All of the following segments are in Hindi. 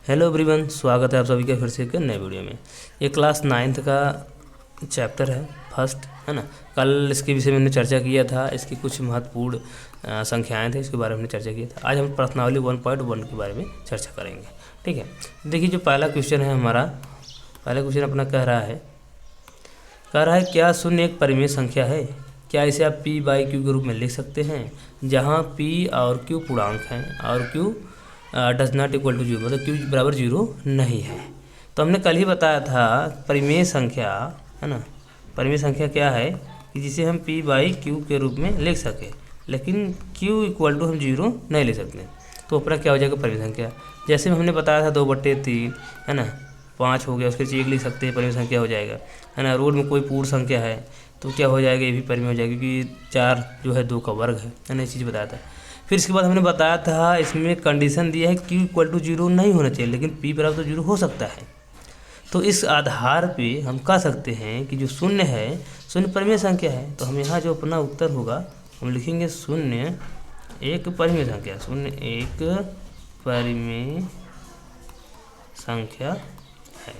हेलो एवरीवन, स्वागत है आप सभी का फिर से एक नए वीडियो में। ये क्लास 9th का चैप्टर है, फर्स्ट, है ना। कल इसके विषय में हमने चर्चा किया था, इसकी कुछ महत्वपूर्ण संख्याएं थे, इसके बारे में हमने चर्चा किया था। आज हम प्रश्नावली 1.1 के बारे में चर्चा करेंगे, ठीक है। देखिए, जो पहला क्वेश्चन है हमारा, पहला क्वेश्चन अपना कह रहा है क्या शून्य एक परिमेय संख्या है? क्या इसे आप p/q के रूप में लिख सकते हैं, जहाँ p और q पूर्णांक हैं और q does not equal to zero, मतलब q बराबर जीरो नहीं है। तो हमने कल ही बताया था परिमेय संख्या, है ना, परिमेय संख्या क्या है कि जिसे हम p/q के रूप में लिख सके, लेकिन q इक्वल टू हम जीरो नहीं ले सकते। तो अपना क्या हो जाएगा परिमेय संख्या, जैसे हमने बताया था 2/3, है ना, 5 हो गया, उसके नीचे 1 लिख सकते हैं, परिमेय संख्या हो जाएगा, है ना। रोड में कोई पूर्ण संख्या है तो क्या हो जाएगा, ये भी परिमेय हो जाएगा, क्योंकि 4 जो है 2 का वर्ग है ना, ये चीज़ बताया था। फिर इसके बाद हमने बताया था, इसमें कंडीशन दिया है q इक्वल टू जीरो नहीं होना चाहिए, लेकिन p बराबर तो जीरो हो सकता है। तो इस आधार पे हम कह सकते हैं कि जो शून्य है, शून्य परिमेय संख्या है। तो हम यहाँ जो अपना उत्तर होगा हम लिखेंगे शून्य एक परिमेय संख्या, शून्य एक परिमेय संख्या है।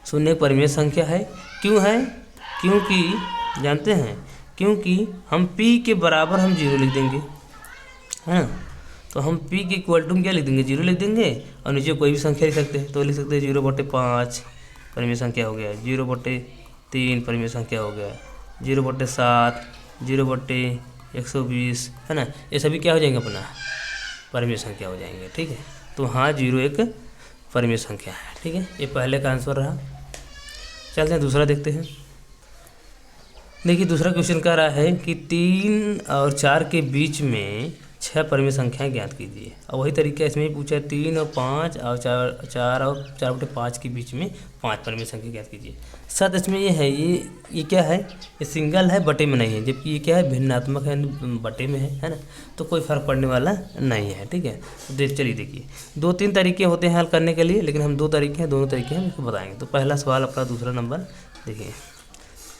शून्य एक परिमेय संख्या है, क्यों है? क्योंकि जानते हैं, क्योंकि हम p के बराबर हम जीरो लिख देंगे, है ना। तो हम p के इक्वल टू क्या लिख देंगे, जीरो लिख देंगे, और नीचे कोई भी संख्या लिख सकते हैं। तो लिख सकते हैं 0/5 परिमेय संख्या हो गया, 0/3 परिमेय संख्या हो गया, 0/7, 0/120, है ना। ये सभी क्या हो जाएंगे, अपना परिमेय संख्या हो जाएंगे, ठीक है। तो हाँ, 0 एक परिमेय संख्या है, ठीक है। ये पहले का आंसर रहा। चलते हैं दूसरा देखते हैं। देखिए, दूसरा क्वेश्चन कह रहा है कि 3 और 4 के बीच में 6 परिमेय संख्याएं ज्ञात कीजिए। और वही तरीका इसमें भी पूछा है, 3 और 5 और 4 और 4/5 के बीच में 5 परिमेय संख्या ज्ञात कीजिए। साथ इसमें ये है, ये क्या है, ये सिंगल है, बटे में नहीं है, जबकि ये क्या है, भिन्नात्मक है, बटे में है ना। तो कोई फर्क पड़ने वाला नहीं है, ठीक है। तो चलिए देखिए, 2-3 तरीके होते हैं हल करने के लिए, लेकिन हम 2 तरीके हैं, दोनों तरीके हम इसको बताएंगे। तो पहला सवाल अपना, दूसरा नंबर देखिए,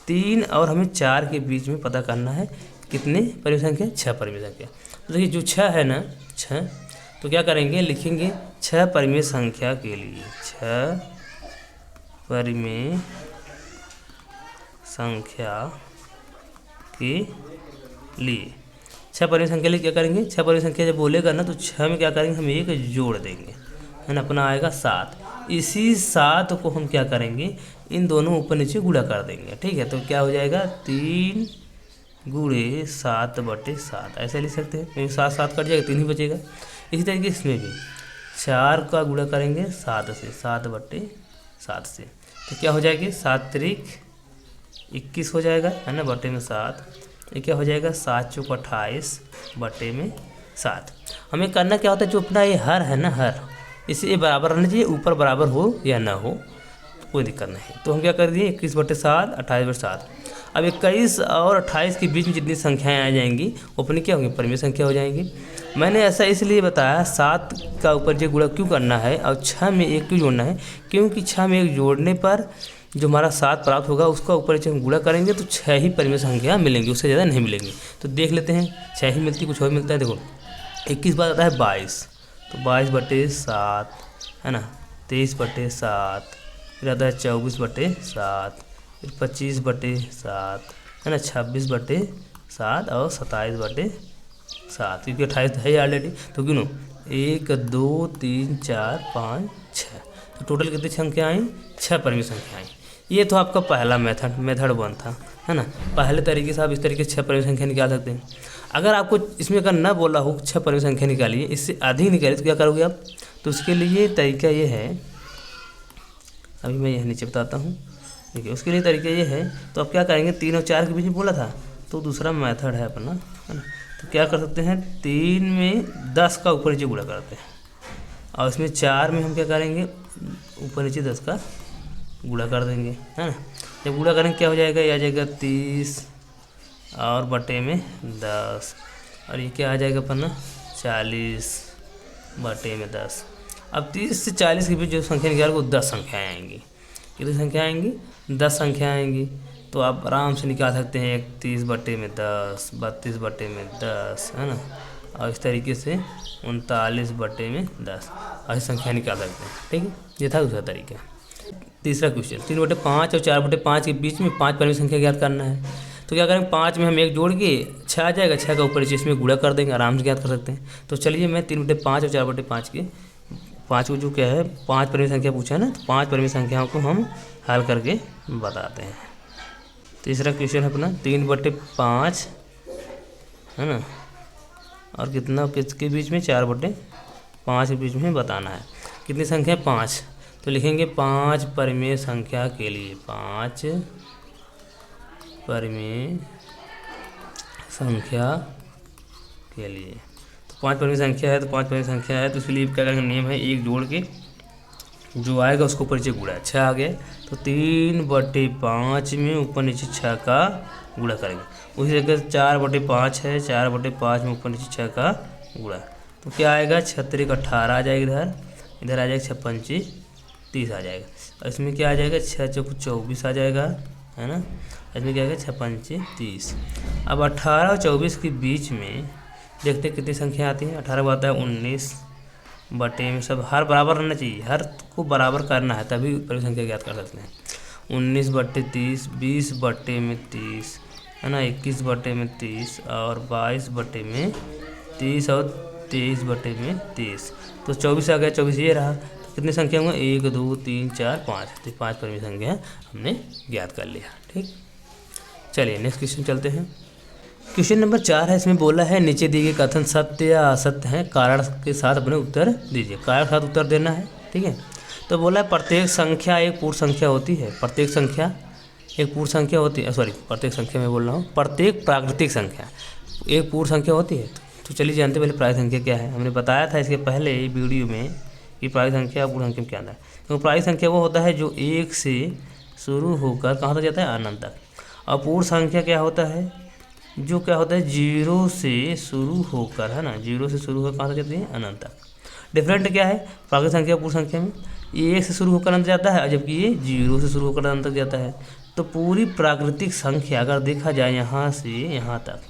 3 और हमें 4 के बीच में पता करना है कितने परिमेय संख्या, 6 परिमेय संख्या। तो देखिए, जो 6 है ना, 6, तो क्या करेंगे, लिखेंगे 6 परिमेय संख्या के लिए, 6 परिमेय संख्या के लिए, 6 परिमेय संख्या के लिए क्या करेंगे, 6 परिमेय संख्या जब बोलेगा ना, तो 6 में क्या करेंगे, हम एक जोड़ देंगे, है ना, अपना आएगा 7। इसी 7 को हम क्या करेंगे, इन दोनों ऊपर नीचे गुणा कर देंगे, ठीक है। तो क्या हो जाएगा, 3 × 7/7, ऐसे लिख सकते हैं, क्योंकि 7 कट जाएगा, 3 ही बचेगा। इसी तरीके इसमें भी 4 का गुणा करेंगे 7 से, 7/7 से, तो क्या हो जाएगी, 7×3 = 21 हो जाएगा, है ना, बटे में 7। ये क्या हो जाएगा, 7×4 = 28 बटे में 7। हमें करना क्या होता है, जो अपना ये हर है ना, हर, इसे ये बराबर रहना चाहिए, ऊपर बराबर हो या ना हो, कोई दिक्कत नहीं। तो हम क्या कर दिए, 21/7, 28/7। अब 21 और 28 के बीच में जितनी संख्याएं आ जाएंगी वो अपनी क्या होंगी, परिमेय संख्या हो जाएंगी। मैंने ऐसा इसलिए बताया, 7 का ऊपर जो गुणा क्यों करना है और 6 में 1 क्यों जोड़ना है, क्योंकि 6 में 1 जोड़ने पर जो हमारा 7 प्राप्त होगा, उसका ऊपर जब हम गुणा करेंगे तो 6 ही परिमेय संख्या मिलेंगी, उससे ज़्यादा नहीं मिलेंगी। तो देख लेते हैं, 6 ही मिलती, कुछ और मिलता है। देखो, 21 बाद आता है 22, तो 22/7, है ना, 23/7, फिर आता है 24/7, फिर 25/7, है ना, 26/7 और 27/7, क्योंकि 28 है ऑलरेडी। तो गिनो, 1 2 3 4 5 6, तो टोटल कितनी संख्या आई, 6 परिमेय संख्या आई। ये तो आपका पहला मेथड 1 था, है ना। पहले तरीके से आप इस तरीके से 6 परिमेय संख्या निकाल सकते हैं। अगर आपको इसमें अगर न बोला हो 6 परिमेय संख्या निकालिए, इससे अधिक निकालिए, तो क्या करोगे आप, तो उसके लिए तरीका ये है, अभी मैं यह नीचे बताता हूँ। देखिए, उसके लिए तरीका ये है, तो आप क्या करेंगे, 3 और 4 के बीच में बोला था, तो दूसरा मेथड है अपना, है ना। तो क्या कर सकते हैं, 3 में 10 का ऊपर नीचे गुणा करते हैं, और इसमें 4 में हम क्या करेंगे, ऊपर नीचे 10 का गुणा कर देंगे, है ना। जब गुणा करेंगे क्या हो जाएगा, ये आ जाएगा 30 और बटे में 10, और ये क्या आ जाएगा अपना 40 बटे में 10। अब 30 से 40 के बीच जो संख्या निकालोगे वो 10 संख्याएँ आएंगी। कितनी संख्या आएंगी, 10 संख्या आएंगी। तो आप आराम से निकाल सकते हैं, 31/10, 32/10, है ना, और इस तरीके से 39/10। ऐसी संख्या निकाल सकते हैं। ठीक है, ये था दूसरा तरीका। तीसरा क्वेश्चन, 3/5 और 4/5 के बीच में 5 परिमेय संख्या ज्ञात करना है। तो क्या करेंगे, 5 में हम 1 जोड़ के 6 आ जाएगा, 6 का ऊपर नीचे इसमें गुणा कर देंगे, आराम से ज्ञात कर सकते हैं। तो चलिए मैं 3/5 और 4/5 के 5 को जो क्या है 5 परिमेय संख्या पूछा है ना, तो 5 परिमेय संख्याओं को हम हल करके बताते हैं। तीसरा क्वेश्चन है अपना 3/5 है ना, और कितना किसके बीच में 4/5 के बीच में बताना है। कितनी संख्या है 5, तो लिखेंगे 5 परिमेय संख्या के लिए, 5 परिमेय संख्या के लिए। तो 5 परिमेय संख्या है, तो 5 परिमेय संख्या है, तो इसके लिए क्या करेंगे, नियम है 1 जोड़ के जो आएगा उसको ऊपर नीचे गुणा, 6 आ गया तो 3/5 में ऊपर नीचे 6 का गुणा करेंगे। उसी जगह 4/5 है, 4/5 में ऊपर नीचे 6 का गुणा, तो क्या आएगा 6 18 आ जाएगा, इधर आ जाएगा 6 30 आ जाएगा, और इसमें क्या आ जाएगा 6 24 आ जाएगा, है ना। इसमें क्या आएगा 6 30। अब 18 और 24 के बीच में देखते हैं कितनी संख्या आती है। 18 आता है 19 बटे में, सब हर बराबर रहना चाहिए, हर को बराबर करना है तभी परिमेय संख्या ज्ञात कर सकते हैं। 19/30, 20/30 है ना, 21/30 और 22/30 और 23/30। तो 24 आ गया, 24 ये रहा। तो कितनी संख्या होंगे 1 2 3 4 5, तो 5 परिमेय संख्या हमने ज्ञात कर लिया। ठीक, चलिए नेक्स्ट क्वेश्चन चलते हैं। क्वेश्चन नंबर 4 है, इसमें बोला है नीचे दिए गए कथन सत्य या असत्य हैं, कारण के साथ अपने उत्तर दीजिए। कारण के साथ उत्तर देना है। ठीक है, तो बोला है प्रत्येक संख्या एक पूर्ण संख्या होती है। प्रत्येक संख्या एक पूर्ण संख्या होती है, सॉरी प्रत्येक संख्या मैं बोल रहा हूँ, प्रत्येक प्राकृतिक संख्या एक पूर्ण संख्या होती है। तो चलिए जानते पहले प्राकृतिक संख्या क्या है। हमने बताया था इसके पहले वीडियो में कि प्राकृतिक संख्या पूर्ण संख्या में क्या है। तो प्राकृतिक संख्या वो होता है जो 1 से शुरू होकर कहाँ तक जाता है, अनंत तक। और पूर्ण संख्या क्या होता है, जो क्या होता है 0 से शुरू होकर, है ना, 0 से शुरू होकर कहाँ तक जाती है, अनंत तक। डिफरेंट क्या है प्राकृतिक संख्या पूर्ण संख्या में, 1 से शुरू होकर अनंत जाता है, जबकि ये 0 से शुरू होकर अनंत तक जाता है। तो पूरी प्राकृतिक संख्या अगर देखा जाए यहाँ से यहाँ तक,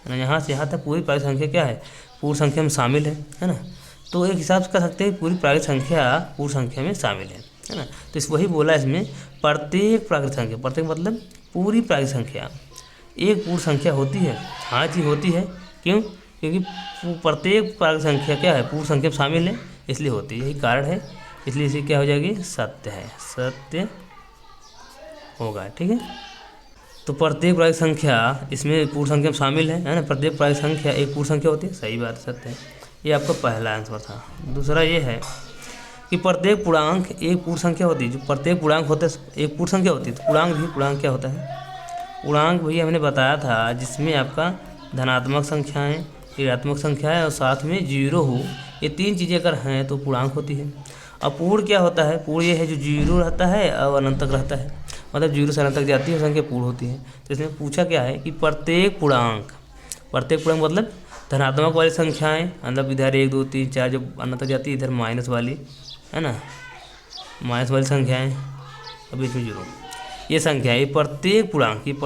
है ना, यहाँ से यहाँ तक पूरी प्राकृतिक संख्या क्या है, पूर्ण संख्या में शामिल है ना। तो एक हिसाब से कह सकते हैं पूरी प्राकृतिक संख्या पूर्ण संख्या में शामिल है ना। तो इस वही बोला इसमें प्रत्येक प्राकृतिक संख्या, प्रत्येक मतलब पूरी प्राकृतिक संख्या एक पूर्ण संख्या होती है। हाँ जी होती है, क्यों, क्योंकि प्रत्येक प्राकृतिक संख्या क्या है, पूर्ण संख्या में शामिल है, इसलिए होती है, यही कारण है, इसलिए इसे क्या हो जाएगी, सत्य है, सत्य होगा। ठीक है, तो प्रत्येक प्राकृतिक संख्या इसमें पूर्ण संख्या में शामिल है ना। प्रत्येक प्राकृतिक संख्या एक पूर्ण संख्या होती है, सही बात है, सत्य है। ये आपका पहला आंसर था। दूसरा ये है कि प्रत्येक पूर्णांक एक पूर्ण संख्या होती है। जो प्रत्येक पूर्णांक होता है एक पूर्ण संख्या होती है, तो पूर्णांक क्या होता है, पूर्णांक भैया हमने बताया था जिसमें आपका धनात्मक संख्याएं, ऋणात्मक संख्याएं और साथ में 0 हो, ये 3 चीज़ें अगर हैं तो पूर्णांक होती है। अब पूर्ण क्या होता है, पूर्ण ये है जो 0 रहता है और अनंत तक रहता है, मतलब 0 से अनंत तक जाती है संख्या पूर्ण होती है। तो इसमें पूछा क्या है कि प्रत्येक पूर्णांक मतलब धनात्मक वाली संख्याएं, मतलब इधर 1 2 3 4 जो अनंत तक जाती है, इधर माइनस वाली, है ना, माइनस वाली संख्याएँ, अभी इसमें 0, ये संख्या ये प्रत्येक पूर्णांक एक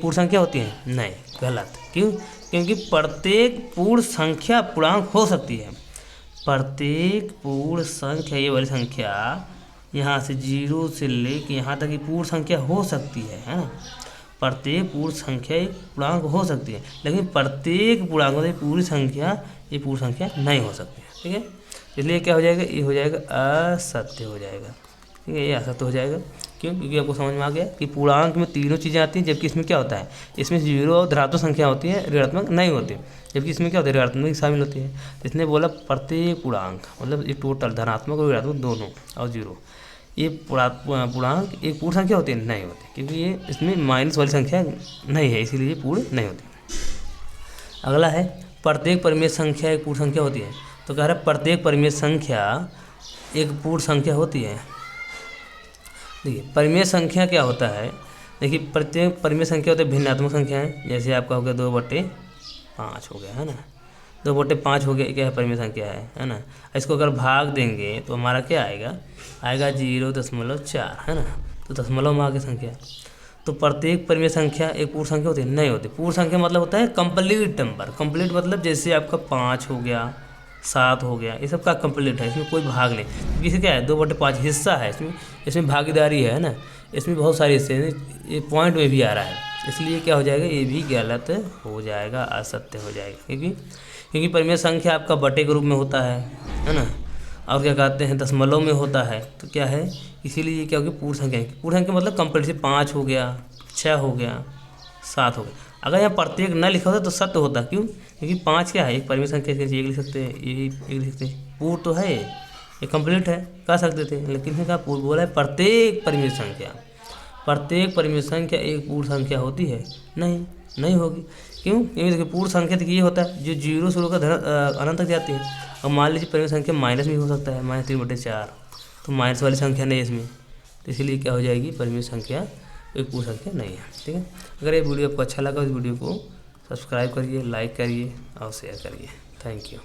पूर्ण संख्या होती है, नहीं, गलत। क्यों, क्योंकि प्रत्येक पूर्ण संख्या पूर्णांक हो सकती है। प्रत्येक पूर्ण संख्या ये वाली संख्या यहाँ से 0 से लेके यहाँ तक की पूर्ण संख्या हो सकती है ना। प्रत्येक पूर्ण संख्या एक पूर्णांक हो सकती है, लेकिन प्रत्येक पूर्णांक मतलब पूरी संख्या ये पूर्ण संख्या नहीं हो सकती है। ठीक है, इसलिए क्या हो जाएगा, ये हो जाएगा असत्य हो जाएगा। ठीक है, ये असत्य हो जाएगा। क्यों, क्योंकि आपको समझ में आ गया कि पूर्णांक में तीनों चीज़ें आती हैं, जबकि इसमें क्या होता है, इसमें 0 और धनात्मक संख्या होती है, ऋणात्मक नहीं होती, जबकि इसमें क्या होता है, ऋणात्मक शामिल होती है। इसने बोला प्रत्येक पूर्णांक मतलब ये टोटल धनात्मक और ऋणात्मक दोनों और 0, ये पूर्णांक एक पूर्ण संख्या होती है, नहीं होती, क्योंकि ये इसमें माइनस वाली संख्या नहीं है, इसीलिए ये पूर्ण नहीं होती। अगला है प्रत्येक परिमेय संख्या एक पूर्ण संख्या होती है। तो कह रहा है प्रत्येक परिमेय संख्या एक पूर्ण संख्या होती है। देखिए परिमेय संख्या क्या होता है, देखिए प्रत्येक परिमेय संख्या होती है भिन्नात्मक संख्याएं, जैसे आपका हो गया 2/5 हो गया, है ना, 2/5 हो गया, क्या है परिमेय संख्या है ना। इसको अगर भाग देंगे तो हमारा क्या आएगा 0.4, है ना, तो दशमलव में आगे संख्या। तो प्रत्येक परिमेय संख्या एक पूर्ण संख्या होती है, नहीं होती। पूर्ण संख्या मतलब होता है कंप्लीट नंबर। कंप्लीट मतलब जैसे आपका 5 हो गया, 7 हो गया, ये सब का कंप्लीट है, इसमें कोई भाग नहीं, क्योंकि इसे क्या है 2/5 हिस्सा है, इसमें भागीदारी है ना, इसमें बहुत सारे हिस्से हैं, ये पॉइंट में भी आ रहा है, इसलिए क्या हो जाएगा, ये भी गलत हो जाएगा, असत्य हो जाएगा, क्योंकि परिमेय संख्या आपका बटे के रूप में होता है ना, और क्या कहते हैं दशमलव में होता है, तो क्या है, इसीलिए ये क्या हो गया पूर्ण संख्या है। पूर्ण संख्या मतलब कंप्लीट, से 5 हो गया, 6 हो गया, 7 हो गया। अगर यहाँ प्रत्येक न लिखा होता तो सत्य होता, क्यों, क्योंकि 5 क्या है, एक परिमेय संख्या, एक लिख सकते हैं, ये एक लिख सकते हैं, पूर्ण तो है, ये कंप्लीट है, कह सकते थे, लेकिन इसमें क्या बोला है, प्रत्येक परिमेय संख्या, प्रत्येक परिमेय संख्या एक पूर्ण संख्या होती है, नहीं होगी, क्यों, क्योंकि देखिए पूर्ण संख्या देखिए ये होता है जो 0 से होकर अनंत तक जाती है, और मान लीजिए परिमेय संख्या माइनस भी हो सकता है, -3/4, तो माइनस वाली संख्या नहीं है इसमें, तो इसलिए क्या हो जाएगी, परिमेय संख्या एक पूर्ण संख्या नहीं है। ठीक है, अगर ये वीडियो आपको अच्छा लगा, इस वीडियो को सब्सक्राइब करिए, लाइक करिए और शेयर करिए। Thank you.